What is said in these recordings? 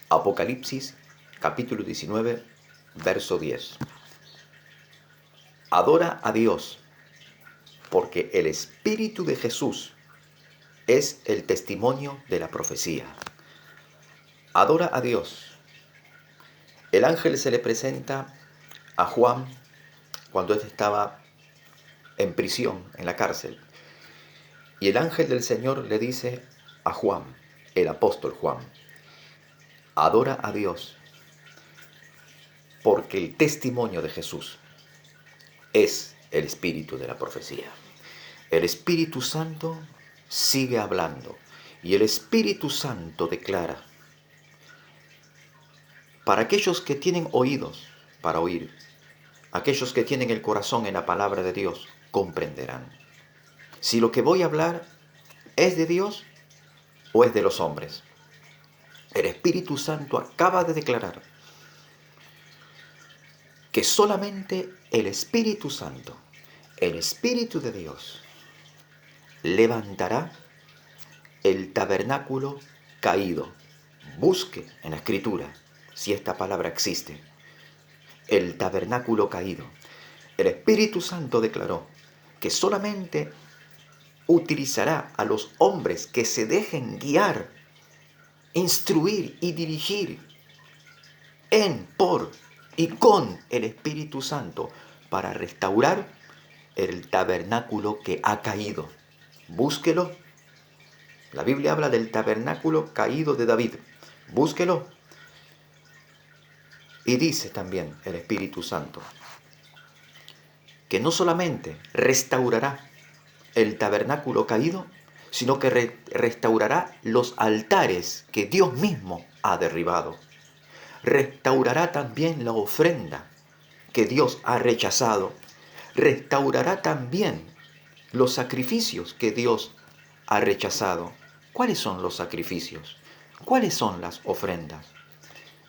Apocalipsis capítulo 19, verso 10. Adora a Dios, porque el Espíritu de Jesús es el testimonio de la profecía. Adora a Dios. El ángel se le presenta a Juan cuando él estaba en prisión, en la cárcel. Y el ángel del Señor le dice a Juan, el apóstol Juan, adora a Dios, porque el testimonio de Jesús es el espíritu de la profecía. El Espíritu Santo sigue hablando y el Espíritu Santo declara. Para aquellos que tienen oídos para oír, aquellos que tienen el corazón en la palabra de Dios, comprenderán. Si lo que voy a hablar es de Dios o es de los hombres. El Espíritu Santo acaba de declarar que solamente el Espíritu Santo, el Espíritu de Dios, levantará el tabernáculo caído. Busque en la Escritura si esta palabra existe. El tabernáculo caído. El Espíritu Santo declaró que solamente utilizará a los hombres que se dejen guiar, instruir y dirigir en, por y con el Espíritu Santo para restaurar el tabernáculo que ha caído. Búsquelo. La Biblia habla del tabernáculo caído de David. Búsquelo. Y dice también el Espíritu Santo que no solamente restaurará el tabernáculo caído, sino que restaurará los altares que Dios mismo ha derribado. Restaurará también la ofrenda que Dios ha rechazado. Restaurará también los sacrificios que Dios ha rechazado. ¿Cuáles son los sacrificios? ¿Cuáles son las ofrendas?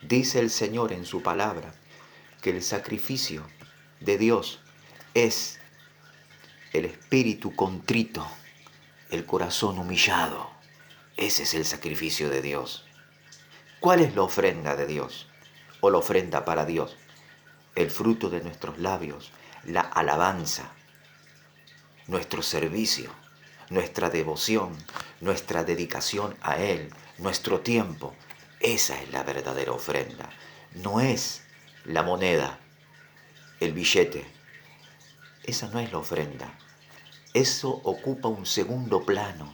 Dice el Señor en su palabra que el sacrificio de Dios es el espíritu contrito, el corazón humillado. Ese es el sacrificio de Dios. ¿Cuál es la ofrenda de Dios? O la ofrenda para Dios. El fruto de nuestros labios, la alabanza, nuestro servicio, nuestra devoción, nuestra dedicación a Él, nuestro tiempo. Esa es la verdadera ofrenda. No es la moneda, el billete. Esa no es la ofrenda. Eso ocupa un segundo plano.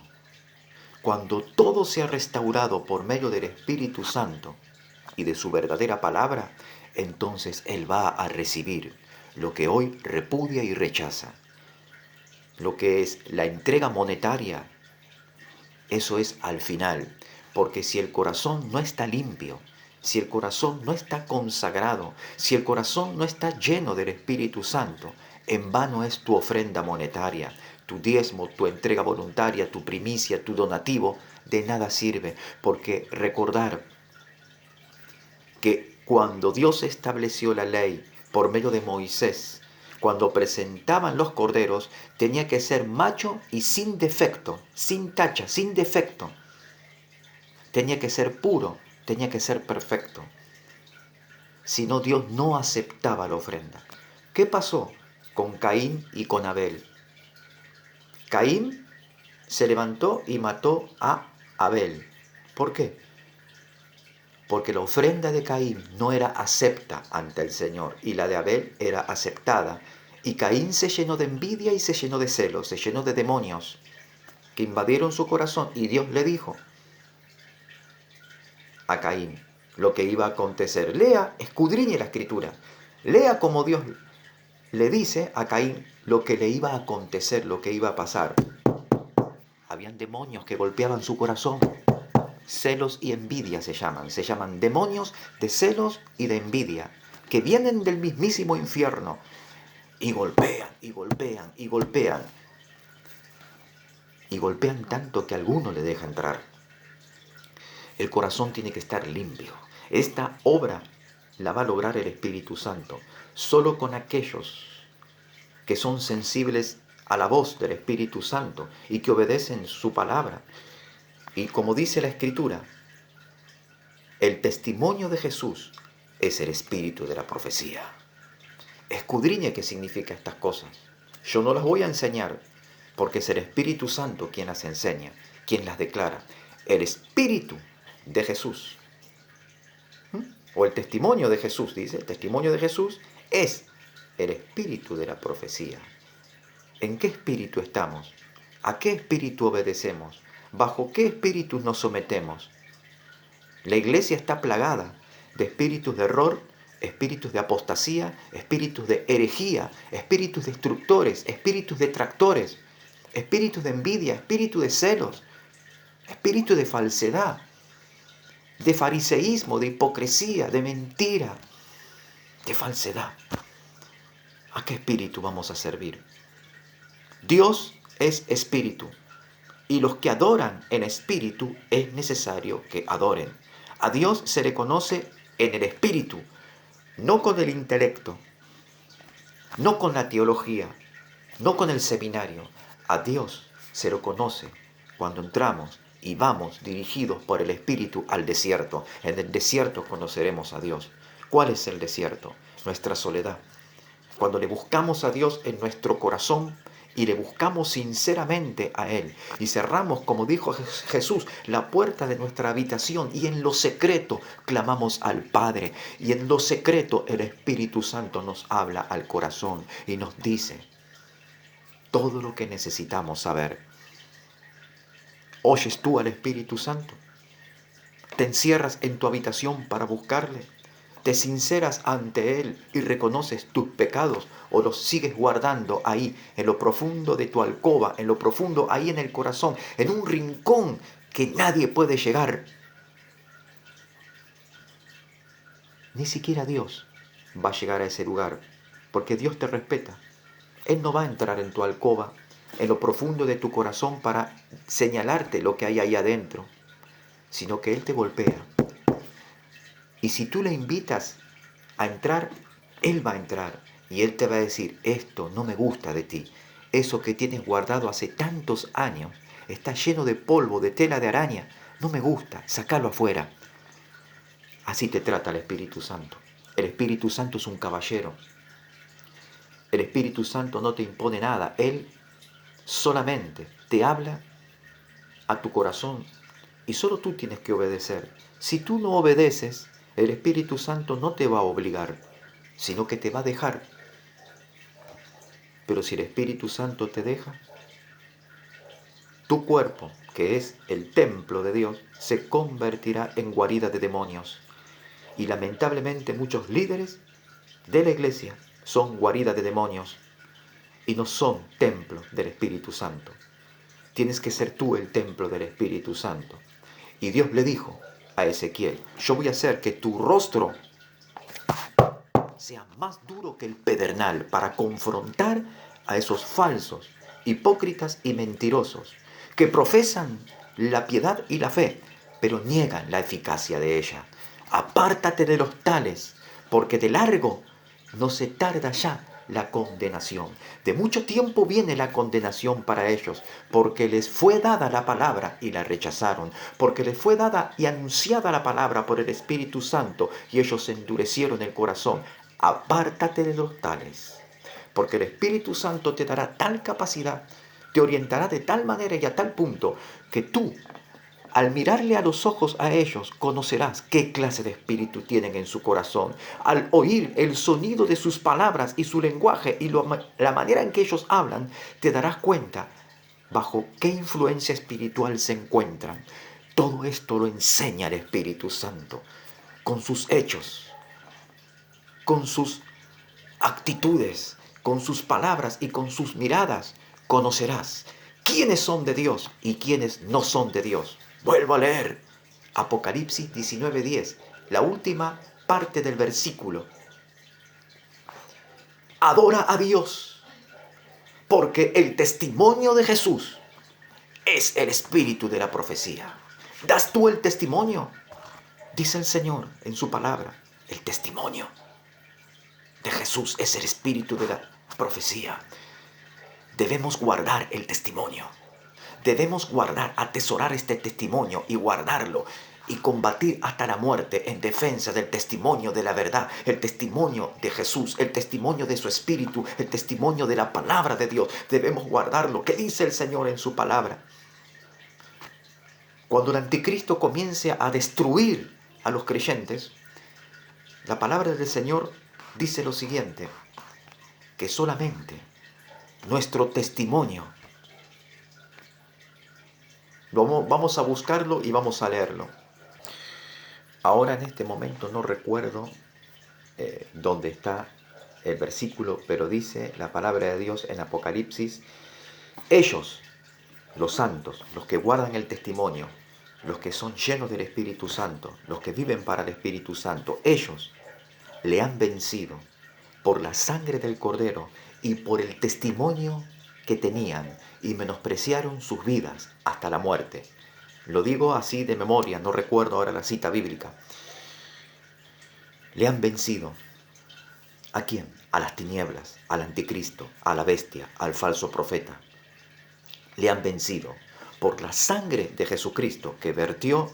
Cuando todo sea restaurado por medio del Espíritu Santo y de su verdadera palabra, entonces Él va a recibir lo que hoy repudia y rechaza. Lo que es la entrega monetaria, eso es al final. Porque si el corazón no está limpio, si el corazón no está consagrado, si el corazón no está lleno del Espíritu Santo, en vano es tu ofrenda monetaria, tu diezmo, tu entrega voluntaria, tu primicia, tu donativo, de nada sirve. Porque recordar que cuando Dios estableció la ley por medio de Moisés, cuando presentaban los corderos, tenía que ser macho y sin defecto, sin tacha, sin defecto. Tenía que ser puro, tenía que ser perfecto. Si no, Dios no aceptaba la ofrenda. ¿Qué pasó con Caín y con Abel? Caín se levantó y mató a Abel. ¿Por qué? Porque la ofrenda de Caín no era acepta ante el Señor y la de Abel era aceptada. Y Caín se llenó de envidia y se llenó de celos, se llenó de demonios que invadieron su corazón y Dios le dijo a Caín lo que iba a acontecer. Lea, escudriñe la escritura. Lea como Dios le dice a Caín lo que le iba a acontecer, lo que iba a pasar. Habían demonios que golpeaban su corazón. Celos y envidia se llaman demonios de celos y de envidia, que vienen del mismísimo infierno y golpean, y golpean, y golpean. Y golpean tanto que alguno le deja entrar. El corazón tiene que estar limpio. Esta obra la va a lograr el Espíritu Santo solo con aquellos que son sensibles a la voz del Espíritu Santo y que obedecen su palabra. Y como dice la Escritura, El testimonio de Jesús es el espíritu de la profecía. Escudriñe qué significa estas cosas. Yo no las voy a enseñar, porque es el Espíritu Santo quien las enseña, quien las declara. El espíritu de Jesús, o el testimonio de Jesús, dice, el testimonio de Jesús es el espíritu de la profecía. ¿En qué espíritu estamos? ¿A qué espíritu obedecemos? ¿Bajo qué espíritus nos sometemos? La iglesia está plagada de espíritus de error, espíritus de apostasía, espíritus de herejía, espíritus destructores, espíritus detractores, espíritus de envidia, espíritus de celos, espíritu de falsedad, de fariseísmo, de hipocresía, de mentira, de falsedad. ¿A qué espíritu vamos a servir? Dios es espíritu, y los que adoran en espíritu es necesario que adoren. A Dios se le conoce en el espíritu, no con el intelecto, no con la teología, no con el seminario. A Dios se lo conoce cuando entramos y vamos dirigidos por el Espíritu al desierto. En el desierto conoceremos a Dios. ¿Cuál es el desierto? Nuestra soledad. Cuando le buscamos a Dios en nuestro corazón y le buscamos sinceramente a Él y cerramos, como dijo Jesús, la puerta de nuestra habitación y en lo secreto clamamos al Padre y en lo secreto el Espíritu Santo nos habla al corazón y nos dice todo lo que necesitamos saber. ¿Oyes tú al Espíritu Santo? ¿Te encierras en tu habitación para buscarle? ¿Te sinceras ante Él y reconoces tus pecados o los sigues guardando ahí, en lo profundo de tu alcoba, en lo profundo ahí en el corazón, en un rincón que nadie puede llegar? Ni siquiera Dios va a llegar a ese lugar, porque Dios te respeta. Él no va a entrar en tu alcoba, en lo profundo de tu corazón para señalarte lo que hay ahí adentro, sino que Él te golpea. Y si tú le invitas a entrar, Él va a entrar y Él te va a decir, esto no me gusta de ti. Eso que tienes guardado hace tantos años está lleno de polvo, de tela de araña. No me gusta, sácalo afuera. Así te trata el Espíritu Santo. El Espíritu Santo es un caballero. El Espíritu Santo no te impone nada. Él solamente te habla a tu corazón y solo tú tienes que obedecer. Si tú no obedeces, el Espíritu Santo no te va a obligar, sino que te va a dejar. Pero si el Espíritu Santo te deja, tu cuerpo, que es el templo de Dios, se convertirá en guarida de demonios. Y lamentablemente muchos líderes de la iglesia son guarida de demonios y no son templo del Espíritu Santo. Tienes que ser tú el templo del Espíritu Santo. Y Dios le dijo a Ezequiel, yo voy a hacer que tu rostro sea más duro que el pedernal para confrontar a esos falsos, hipócritas y mentirosos que profesan la piedad y la fe, pero niegan la eficacia de ella. Apártate de los tales, porque de largo no se tarda ya la condenación. De mucho tiempo viene la condenación para ellos, porque les fue dada la palabra y la rechazaron, porque les fue dada y anunciada la palabra por el Espíritu Santo y ellos endurecieron el corazón. Apártate de los tales, porque el Espíritu Santo te dará tal capacidad, te orientará de tal manera y a tal punto que tú, al mirarle a los ojos a ellos, conocerás qué clase de espíritu tienen en su corazón. Al oír el sonido de sus palabras y su lenguaje y la manera en que ellos hablan, te darás cuenta bajo qué influencia espiritual se encuentran. Todo esto lo enseña el Espíritu Santo, con sus hechos, con sus actitudes, con sus palabras y con sus miradas. Conocerás quiénes son de Dios y quiénes no son de Dios. Vuelvo a leer Apocalipsis 19:10, la última parte del versículo. Adora a Dios, porque el testimonio de Jesús es el espíritu de la profecía. ¿Das tú el testimonio? Dice el Señor en su palabra, el testimonio de Jesús es el espíritu de la profecía. Debemos guardar el testimonio. Debemos guardar, atesorar este testimonio y guardarlo y combatir hasta la muerte en defensa del testimonio de la verdad, el testimonio de Jesús, el testimonio de su Espíritu, el testimonio de la palabra de Dios. Debemos guardarlo. ¿Qué dice el Señor en su palabra? Cuando el anticristo comience a destruir a los creyentes, la palabra del Señor dice lo siguiente, que solamente nuestro testimonio, vamos a buscarlo y vamos a leerlo. Ahora en este momento no recuerdo dónde está el versículo, pero dice la palabra de Dios en Apocalipsis, ellos, los santos, los que guardan el testimonio, los que son llenos del Espíritu Santo, los que viven para el Espíritu Santo, ellos le han vencido por la sangre del Cordero y por el testimonio que tenían y menospreciaron sus vidas hasta la muerte. Lo digo así de memoria, no recuerdo ahora la cita bíblica. Le han vencido. ¿A quién? A las tinieblas, al anticristo, a la bestia, al falso profeta. Le han vencido por la sangre de Jesucristo que vertió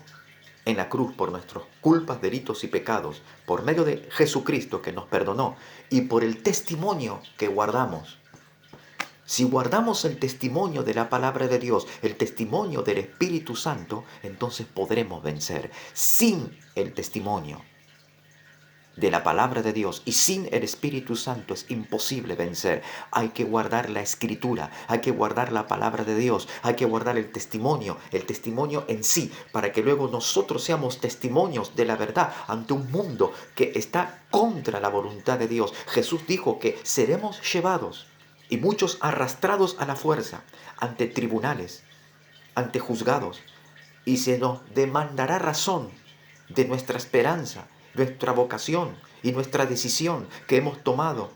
en la cruz por nuestras culpas, delitos y pecados, por medio de Jesucristo que nos perdonó y por el testimonio que guardamos. Si guardamos el testimonio de la palabra de Dios, el testimonio del Espíritu Santo, entonces podremos vencer. Sin el testimonio de la palabra de Dios y sin el Espíritu Santo es imposible vencer. Hay que guardar la Escritura, hay que guardar la palabra de Dios, hay que guardar el testimonio en sí, para que luego nosotros seamos testimonios de la verdad ante un mundo que está contra la voluntad de Dios. Jesús dijo que seremos llevados y muchos arrastrados a la fuerza ante tribunales, ante juzgados, y se nos demandará razón de nuestra esperanza, nuestra vocación y nuestra decisión que hemos tomado.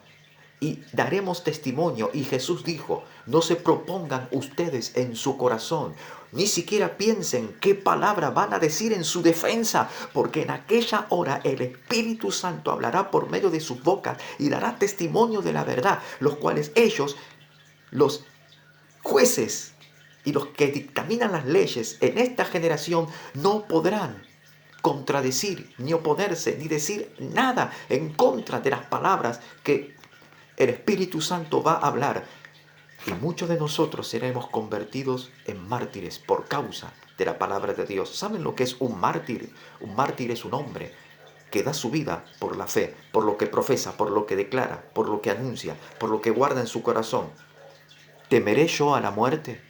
Y daremos testimonio. Y Jesús dijo, no se propongan ustedes en su corazón, ni siquiera piensen qué palabra van a decir en su defensa, porque en aquella hora el Espíritu Santo hablará por medio de sus bocas y dará testimonio de la verdad, los cuales ellos, los jueces y los que dictaminan las leyes en esta generación, no podrán contradecir, ni oponerse, ni decir nada en contra de las palabras que el Espíritu Santo va a hablar. Y muchos de nosotros seremos convertidos en mártires por causa de la palabra de Dios. ¿Saben lo que es un mártir? Un mártir es un hombre que da su vida por la fe, por lo que profesa, por lo que declara, por lo que anuncia, por lo que guarda en su corazón. ¿Temeré yo a la muerte?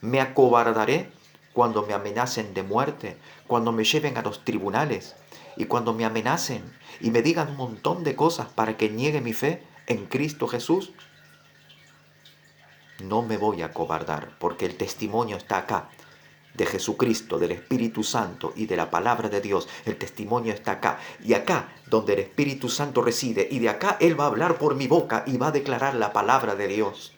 ¿Me acobardaré cuando me amenacen de muerte, cuando me lleven a los tribunales y cuando me amenacen y me digan un montón de cosas para que niegue mi fe en Cristo Jesús? No me voy a acobardar porque el testimonio está acá, de Jesucristo, del Espíritu Santo y de la palabra de Dios. El testimonio está acá y acá donde el Espíritu Santo reside, y de acá Él va a hablar por mi boca y va a declarar la palabra de Dios.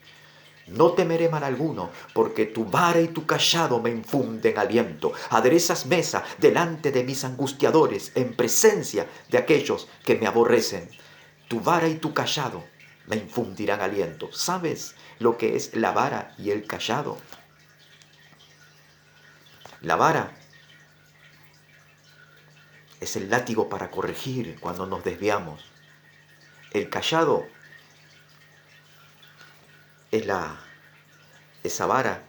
No temeré mal alguno, porque tu vara y tu cayado me infunden aliento. Aderezas mesa delante de mis angustiadores, en presencia de aquellos que me aborrecen. Tu vara y tu cayado me infundirán aliento. ¿Sabes lo que es la vara y el cayado? La vara es el látigo para corregir cuando nos desviamos. El cayado es esa vara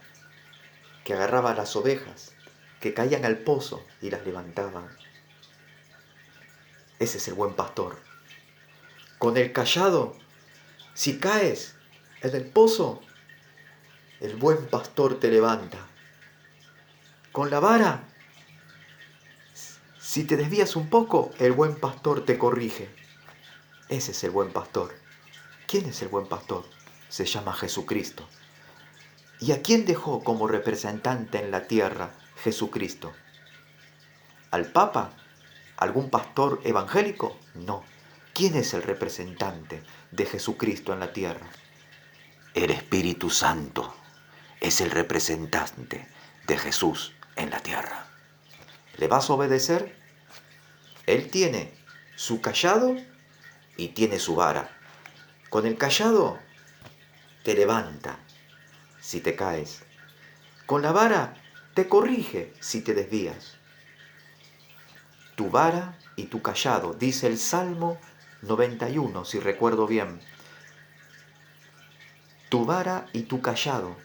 que agarraba a las ovejas, que caían al pozo y las levantaban. Ese es el buen pastor. Con el cayado, si caes en el pozo, el buen pastor te levanta. Con la vara, si te desvías un poco, el buen pastor te corrige. Ese es el buen pastor. ¿Quién es el buen pastor? Se llama Jesucristo. ¿Y a quién dejó como representante en la tierra Jesucristo? ¿Al Papa? ¿Algún pastor evangélico? No. ¿Quién es el representante de Jesucristo en la tierra? El Espíritu Santo es el representante de Jesús en la tierra. ¿Le vas a obedecer? Él tiene su cayado y tiene su vara. Con el cayado te levanta si te caes. Con la vara te corrige si te desvías. tu vara y tu cayado, dice el Salmo 91, si recuerdo bien. Tu vara y tu cayado,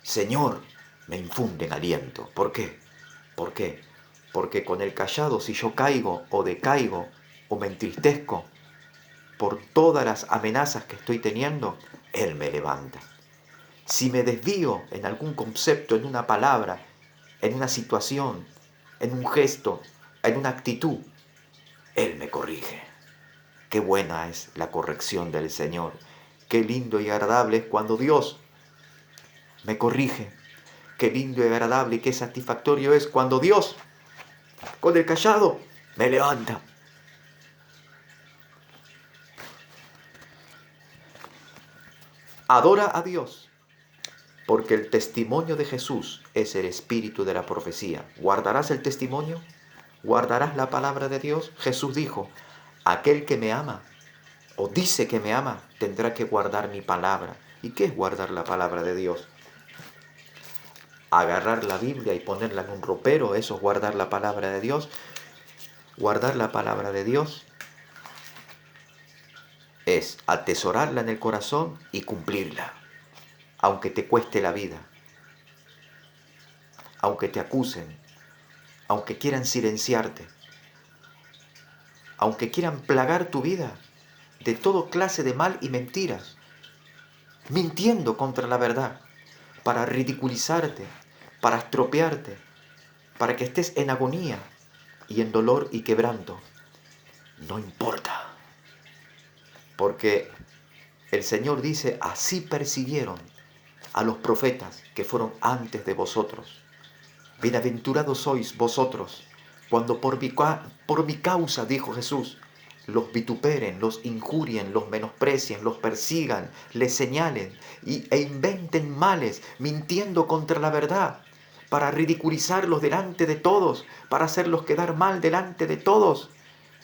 Señor, me infunden aliento. ¿Por qué? ¿Por qué? Porque con el cayado, si yo caigo o decaigo o me entristezco por todas las amenazas que estoy teniendo, Él me levanta. Si me desvío en algún concepto, en una palabra, en una situación, en un gesto, en una actitud, Él me corrige. Qué buena es la corrección del Señor. Qué lindo y agradable es cuando Dios me corrige. Qué lindo y agradable y qué satisfactorio es cuando Dios, con el cayado, me levanta. Adora a Dios, porque el testimonio de Jesús es el espíritu de la profecía. ¿Guardarás el testimonio? ¿Guardarás la palabra de Dios? Jesús dijo, aquel que me ama, o dice que me ama, tendrá que guardar mi palabra. ¿Y qué es guardar la palabra de Dios? Agarrar la Biblia y ponerla en un ropero, eso es guardar la palabra de Dios. Guardar la palabra de Dios es atesorarla en el corazón y cumplirla, aunque te cueste la vida, aunque te acusen, aunque quieran silenciarte, aunque quieran plagar tu vida de toda clase de mal y mentiras, mintiendo contra la verdad, para ridiculizarte, para estropearte, para que estés en agonía y en dolor y quebranto. No importa, porque el Señor dice, así persiguieron a los profetas que fueron antes de vosotros. Bienaventurados sois vosotros, cuando por mi causa, dijo Jesús, los vituperen, los injurien, los menosprecien, los persigan, les señalen e inventen males, mintiendo contra la verdad, para ridiculizarlos delante de todos, para hacerlos quedar mal delante de todos.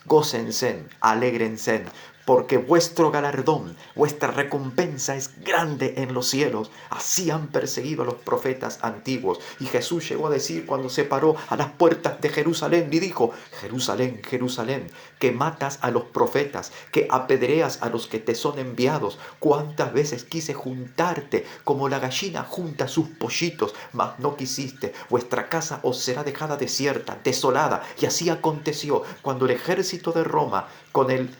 Gócense, alégrense, porque vuestro galardón, vuestra recompensa es grande en los cielos. Así han perseguido a los profetas antiguos. Y Jesús llegó a decir cuando se paró a las puertas de Jerusalén y dijo, Jerusalén, Jerusalén, que matas a los profetas, que apedreas a los que te son enviados. Cuántas veces quise juntarte como la gallina junta sus pollitos, mas no quisiste. Vuestra casa os será dejada desierta, desolada. Y así aconteció cuando el ejército de Roma, con el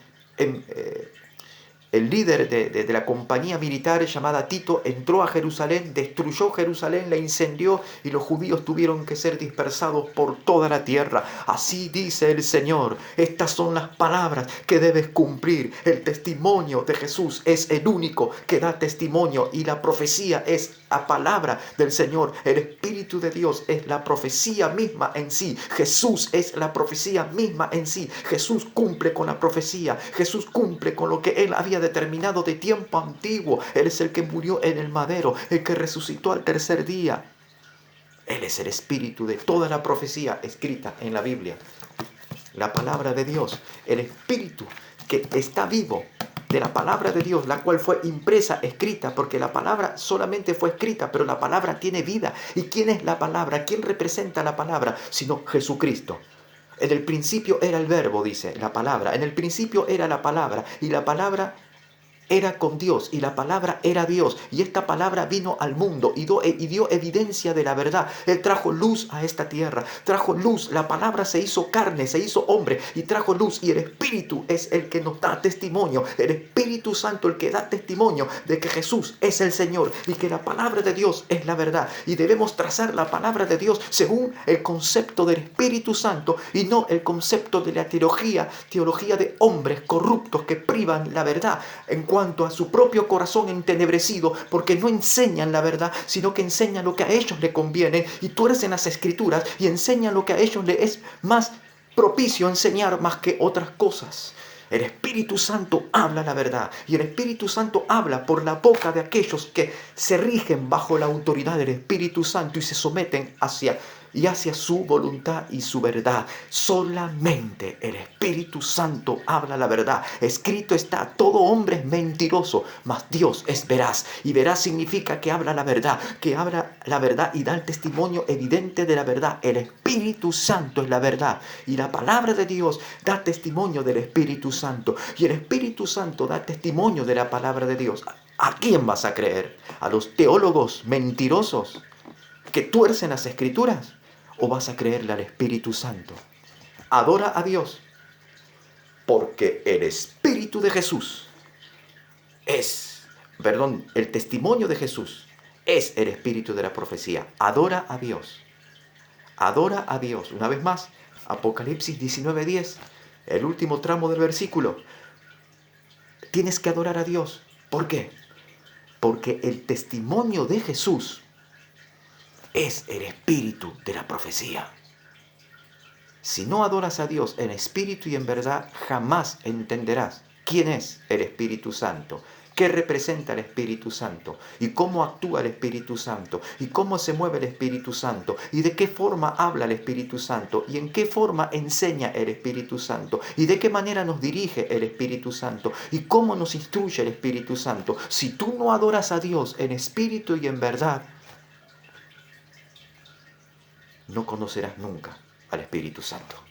líder de la compañía militar llamada Tito, entró a Jerusalén, destruyó Jerusalén, la incendió y los judíos tuvieron que ser dispersados por toda la tierra. Así dice el Señor. Estas son las palabras que debes cumplir. El testimonio de Jesús es el único que da testimonio y la profecía es la palabra del Señor. El Espíritu de Dios es la profecía misma en sí. Jesús es la profecía misma en sí. Jesús cumple con la profecía. Jesús cumple con lo que Él había determinado de tiempo antiguo. Él es el que murió en el madero, el que resucitó al tercer día. Él es el espíritu de toda la profecía escrita en la Biblia. La palabra de Dios, el espíritu que está vivo de la palabra de Dios, la cual fue impresa, escrita, porque la palabra solamente fue escrita, pero la palabra tiene vida. ¿Y quién es la palabra? ¿Quién representa la palabra? Sino Jesucristo. En el principio era el verbo, dice la palabra. En el principio era la palabra, y la palabra era con Dios, y la palabra era Dios, y esta palabra vino al mundo y dio evidencia de la verdad. Él trajo luz a esta tierra, trajo luz, la palabra se hizo carne, se hizo hombre y trajo luz, y el Espíritu es el que nos da testimonio, el Espíritu Santo el que da testimonio de que Jesús es el Señor y que la palabra de Dios es la verdad, y debemos trazar la palabra de Dios según el concepto del Espíritu Santo y no el concepto de la teología de hombres corruptos que privan la verdad en cuanto a su propio corazón entenebrecido, porque no enseñan la verdad, sino que enseñan lo que a ellos les conviene y tuercen las escrituras y enseñan lo que a ellos les es más propicio enseñar más que otras cosas. El Espíritu Santo habla la verdad, y el Espíritu Santo habla por la boca de aquellos que se rigen bajo la autoridad del Espíritu Santo y se someten hacia y hacia su voluntad y su verdad. Solamente el Espíritu Santo habla la verdad. Escrito está, todo hombre es mentiroso, mas Dios es veraz. Y veraz significa que habla la verdad y da el testimonio evidente de la verdad. El Espíritu Santo es la verdad. Y la palabra de Dios da testimonio del Espíritu Santo. Y el Espíritu Santo da testimonio de la palabra de Dios. ¿A quién vas a creer? ¿A los teólogos mentirosos que tuercen las Escrituras? ¿O vas a creerle al Espíritu Santo? Adora a Dios, porque el Espíritu de Jesús el testimonio de Jesús es el espíritu de la profecía. Adora a Dios. Adora a Dios. Una vez más, Apocalipsis 19:10, el último tramo del versículo. Tienes que adorar a Dios. ¿Por qué? Porque el testimonio de Jesús es el espíritu de la profecía. Si no adoras a Dios en espíritu y en verdad, jamás entenderás quién es el Espíritu Santo, qué representa el Espíritu Santo y cómo actúa el Espíritu Santo y cómo se mueve el Espíritu Santo y de qué forma habla el Espíritu Santo y en qué forma enseña el Espíritu Santo y de qué manera nos dirige el Espíritu Santo y cómo nos instruye el Espíritu Santo. Si tú no adoras a Dios en espíritu y en verdad, no conocerás nunca al Espíritu Santo.